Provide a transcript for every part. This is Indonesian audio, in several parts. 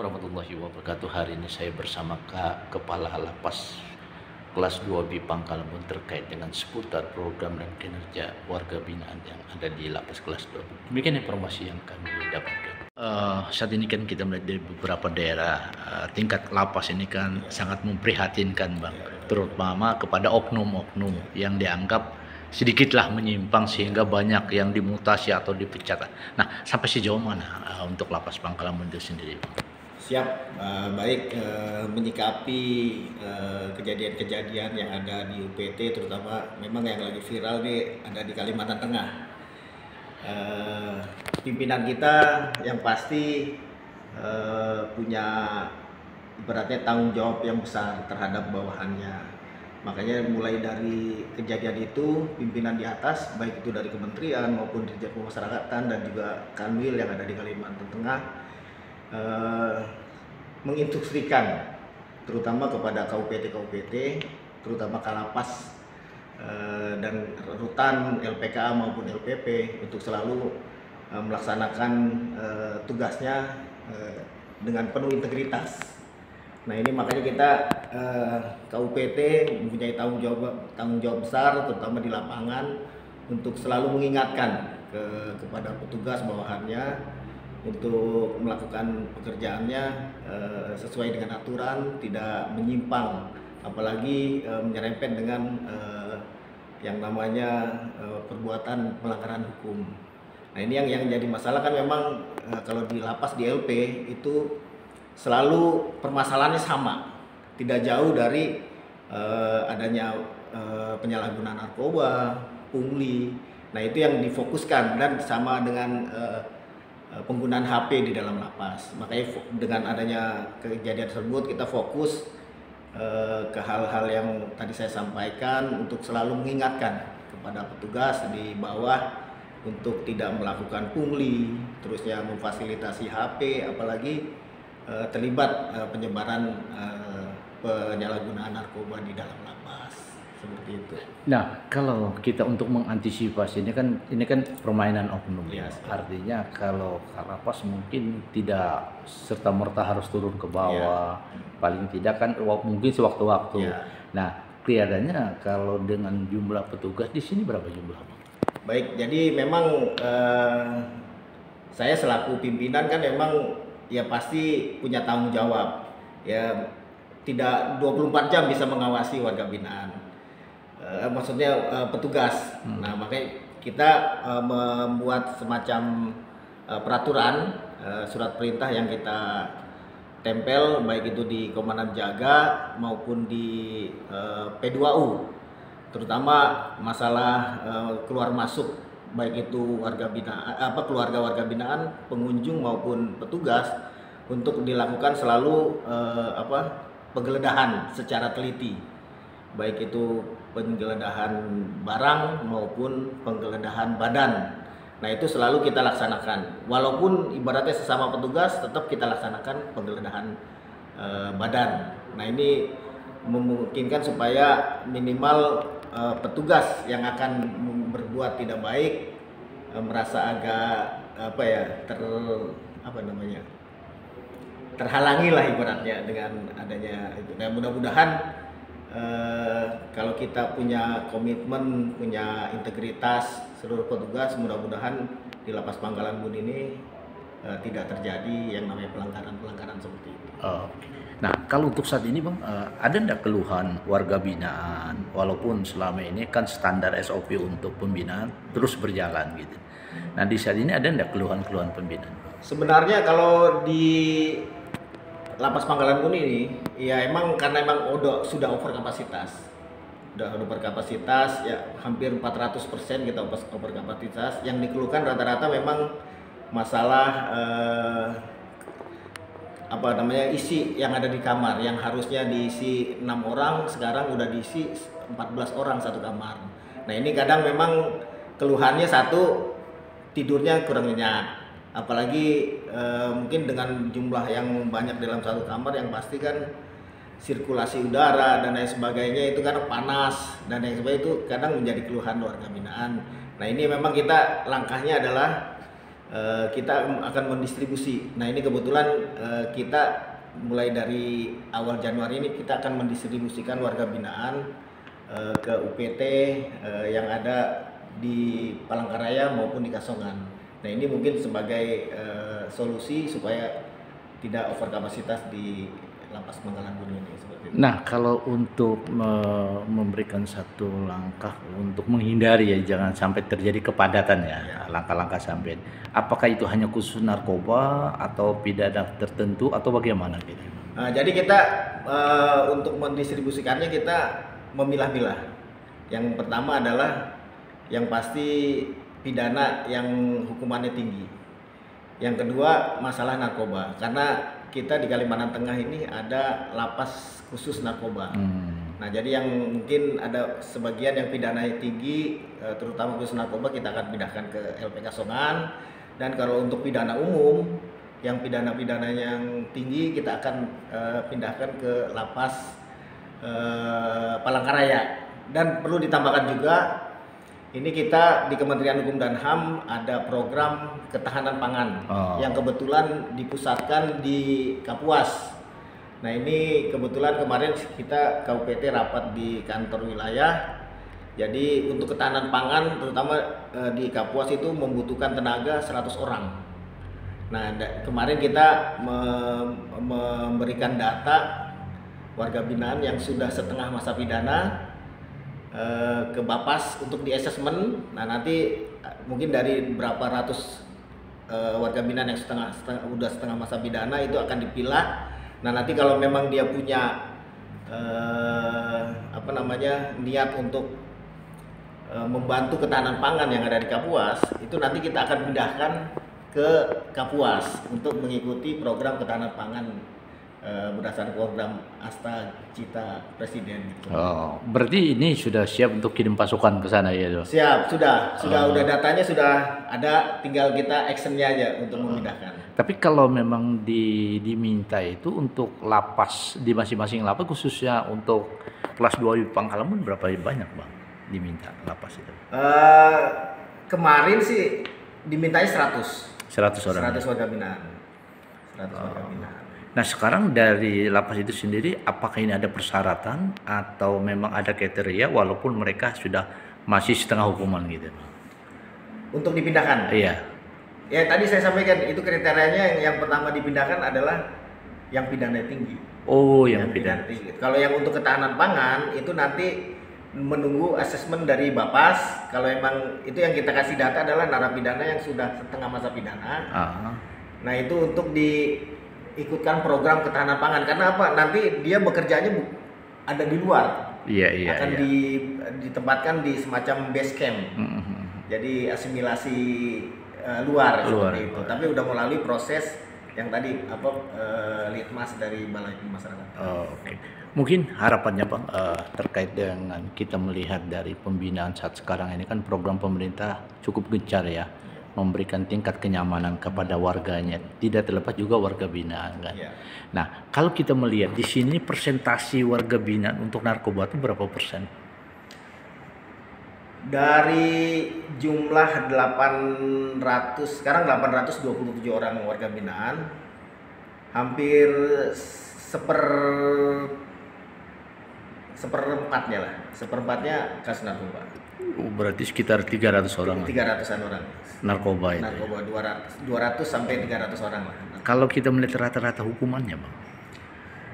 warahmatullahi wabarakatuh. Hari ini saya bersama Kepala Lapas kelas 2B Pangkalembun terkait dengan seputar program dan kinerja warga binaan yang ada di Lapas kelas 2B. Demikian informasi yang kami dapatkan. Saat ini kan kita melihat dari beberapa daerah tingkat lapas ini kan sangat memprihatinkan, Bang, terutama kepada oknum-oknum yang dianggap sedikitlah menyimpang sehingga banyak yang dimutasi atau dipecat. Nah, sampai sejauh mana untuk Lapas Pangkalembun itu sendiri, Bang? Siap, baik, menyikapi kejadian-kejadian yang ada di UPT, terutama memang yang lagi viral nih ada di Kalimantan Tengah. Pimpinan kita yang pasti punya ibaratnya tanggung jawab yang besar terhadap bawahannya. Makanya mulai dari kejadian itu, pimpinan di atas, baik itu dari kementerian maupun Dirjen Pemasyarakatan dan juga Kanwil yang ada di Kalimantan Tengah, menginstruksikan terutama kepada KUPT, terutama Kalapas dan Rutan, LPKA maupun LPP untuk selalu melaksanakan tugasnya dengan penuh integritas. Nah, ini makanya kita KUPT mempunyai tanggung jawab besar terutama di lapangan untuk selalu mengingatkan kepada petugas bawahannya untuk melakukan pekerjaannya sesuai dengan aturan, tidak menyimpang, apalagi menyerempet dengan yang namanya perbuatan pelanggaran hukum. Nah, ini yang jadi masalah kan memang kalau di lapas di LP itu selalu permasalahannya sama, tidak jauh dari adanya penyalahgunaan narkoba, pungli. Nah, itu yang difokuskan dan sama dengan penggunaan HP di dalam lapas. Makanya dengan adanya kejadian tersebut kita fokus ke hal-hal yang tadi saya sampaikan untuk selalu mengingatkan kepada petugas di bawah untuk tidak melakukan pungli, terusnya memfasilitasi HP, apalagi terlibat penyebaran penyalahgunaan narkoba di dalam lapas, seperti itu. Nah, kalau kita untuk mengantisipasi ini kan permainan oknum ya. Artinya kalau lapas mungkin tidak serta merta harus turun ke bawah, paling tidak kan mungkin sewaktu-waktu. Nah, kelihatannya kalau dengan jumlah petugas di sini berapa jumlah, Bang? Baik, jadi memang saya selaku pimpinan kan memang ya pasti punya tanggung jawab, ya tidak 24 jam bisa mengawasi warga binaan, maksudnya petugas. Nah, makanya kita membuat semacam peraturan, surat perintah yang kita tempel baik itu di Komandan Jaga maupun di P2U, terutama masalah keluar masuk baik itu warga binaan, keluarga warga binaan, pengunjung maupun petugas, untuk dilakukan selalu penggeledahan secara teliti, baik itu penggeledahan barang maupun penggeledahan badan. Nah, itu selalu kita laksanakan, walaupun ibaratnya sesama petugas tetap kita laksanakan penggeledahan badan. Nah, ini memungkinkan supaya minimal petugas yang akan berbuat tidak baik merasa agak terhalangi lah ibaratnya dengan adanya itu. Nah, mudah-mudahan kalau kita punya komitmen, punya integritas seluruh petugas, mudah-mudahan di Lapas Pangkalembun ini tidak terjadi yang namanya pelanggaran seperti itu. Nah, kalau untuk saat ini, Bang, ada enggak keluhan warga binaan walaupun selama ini kan standar SOP untuk pembinaan terus berjalan gitu. Nah, di saat ini ada enggak keluhan-keluhan pembinaan? Sebenarnya kalau di Lapas Pangkalembun ini ya karena sudah over kapasitas. Ya hampir 400% kita over kapasitas. Yang dikeluhkan rata-rata memang masalah isi yang ada di kamar, yang harusnya diisi 6 orang sekarang udah diisi 14 orang satu kamar. Nah, ini kadang memang keluhannya satu, tidurnya kurang nyenyak, apalagi mungkin dengan jumlah yang banyak dalam satu kamar, yang pasti kan sirkulasi udara dan lain sebagainya itu kan panas dan lain sebagainya, itu kadang menjadi keluhan warga binaan. Nah, ini memang kita langkahnya adalah kita akan mendistribusi. Nah ini kebetulan kita mulai dari awal Januari ini kita akan mendistribusikan warga binaan ke UPT yang ada di Palangkaraya maupun di Kasongan. Nah ini mungkin sebagai solusi supaya tidak over kapasitas di Lapas Manggalan Bumi ini seperti itu. Nah, kalau untuk memberikan satu langkah untuk menghindari ya jangan sampai terjadi kepadatan ya, langkah-langkah sampai. Apakah itu hanya khusus narkoba atau pidana tertentu atau bagaimana gitu? Jadi kita untuk mendistribusikannya kita memilah-milah. Yang pertama adalah yang pasti pidana yang hukumannya tinggi. Yang kedua masalah narkoba, karena kita di Kalimantan Tengah ini ada lapas khusus narkoba. Nah jadi yang mungkin ada sebagian yang pidananya tinggi, terutama khusus narkoba kita akan pindahkan ke LPK Songan. Dan kalau untuk pidana umum, yang pidana-pidananya yang tinggi kita akan pindahkan ke lapas Palangkaraya. Dan perlu ditambahkan juga, ini kita di Kementerian Hukum dan HAM ada program ketahanan pangan yang kebetulan dipusatkan di Kapuas. Nah ini kebetulan kemarin kita KUPT rapat di kantor wilayah. Jadi untuk ketahanan pangan terutama di Kapuas itu membutuhkan tenaga 100 orang. Nah kemarin kita memberikan data warga binaan yang sudah setengah masa pidana ke Bapas untuk di assessment. Nah nanti mungkin dari berapa ratus warga binaan yang udah setengah masa pidana itu akan dipilah. Nah nanti kalau memang dia punya niat untuk membantu ketahanan pangan yang ada di Kapuas, itu nanti kita akan pindahkan ke Kapuas untuk mengikuti program ketahanan pangan berdasarkan program Asta Cita Presiden. Oh, berarti ini sudah siap untuk kirim pasukan ke sana ya, Dok? Siap, sudah udah datanya sudah ada, tinggal kita actionnya aja untuk memindahkan. Tapi kalau memang diminta itu untuk lapas di masing-masing lapas, khususnya untuk kelas 2 Pangkalamun berapa banyak Bang diminta lapas itu? Kemarin sih dimintanya 100 orang. 100 warga binaan. 100 warga binaan. Nah sekarang dari lapas itu sendiri apakah ini ada persyaratan atau memang ada kriteria walaupun mereka sudah masih setengah hukuman gitu? Untuk dipindahkan? Iya. Ya tadi saya sampaikan itu kriterianya yang pertama dipindahkan adalah yang pidana tinggi. Oh yang pidana tinggi. Kalau yang untuk ketahanan pangan itu nanti menunggu asesmen dari Bapas. Kalau emang itu yang kita kasih data adalah narapidana yang sudah setengah masa pidana. Nah itu untuk diikutkan program ketahanan pangan. Karena apa? Nanti dia bekerjanya ada di luar. Iya. Akan ditempatkan di semacam base camp. Jadi asimilasi luar seperti itu. Tapi udah melalui proses yang tadi litmas dari Balai Masyarakat. Oke. Mungkin harapannya Bang terkait dengan kita melihat dari pembinaan saat sekarang ini kan program pemerintah cukup gencar ya, memberikan tingkat kenyamanan kepada warganya, tidak terlepas juga warga binaan kan. Nah kalau kita melihat di sini persentasi warga binaan untuk narkoba itu berapa persen? Dari jumlah 800, sekarang 827 orang warga binaan, hampir seperempatnya kasus narkoba. Berarti sekitar 300 orang. 300-an orang. Narkoba itu. Narkoba 200 sampai 300 orang lah. Kalau kita melihat rata-rata hukumannya, Bang.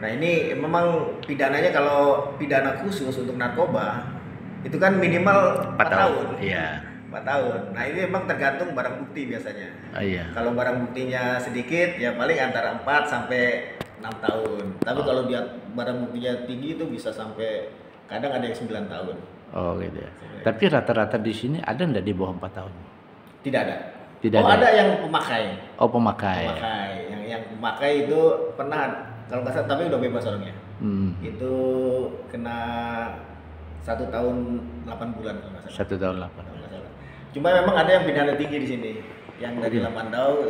Nah, ini memang pidananya kalau pidana khusus untuk narkoba itu kan minimal 4 tahun. Iya. 4 tahun. Nah, ini memang tergantung barang bukti biasanya. Iya. Kalau barang buktinya sedikit ya paling antara 4 sampai 6 tahun. Tapi kalau dia barang buktinya tinggi itu bisa sampai kadang ada yang 9 tahun. Oh gitu ya. Tapi rata-rata di sini ada enggak di bawah 4 tahun? Tidak ada. Tidak ada. Ada yang pemakai. Oh, pemakai. Yang pemakai itu pernah kalau nggak salah, tapi udah bebas orangnya. Itu kena 1 tahun 8 bulan kalau nggak salah. 1 tahun 8. Cuma memang ada yang pidana tinggi di sini. Yang dari Lamandau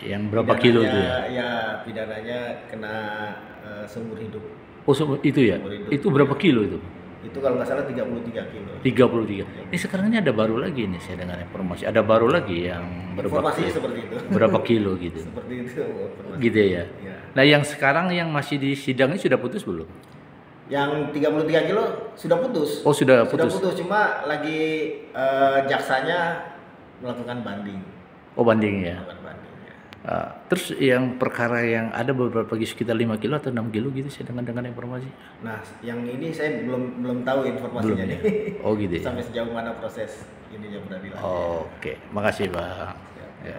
yang berapa kilo itu ya? Ya, pidananya kena seumur hidup. Oh, itu ya? Itu berapa kilo itu? Itu kalau nggak salah 33 kilo. 33. Ini sekarang ini ada baru lagi nih saya dengar informasi. Ada baru lagi yang Informasinya seperti itu. berapa kilo gitu. Seperti itu. Gitu ya. Ya. Nah, yang sekarang yang masih di sidang ini sudah putus belum? Yang 33 kilo sudah putus. Oh, sudah putus. Sudah putus, cuma lagi jaksanya melakukan banding. Oh, banding ya. Melakukan banding. Terus yang perkara yang ada beberapa sekitar 5 kilo atau 6 kilo gitu saya dengan informasi. Nah, yang ini saya belum tahu informasinya Belum, nih. ya? Oh gitu ya. Sampai sejauh mana proses ininya beradilan. Oke, makasih Pak. Ya.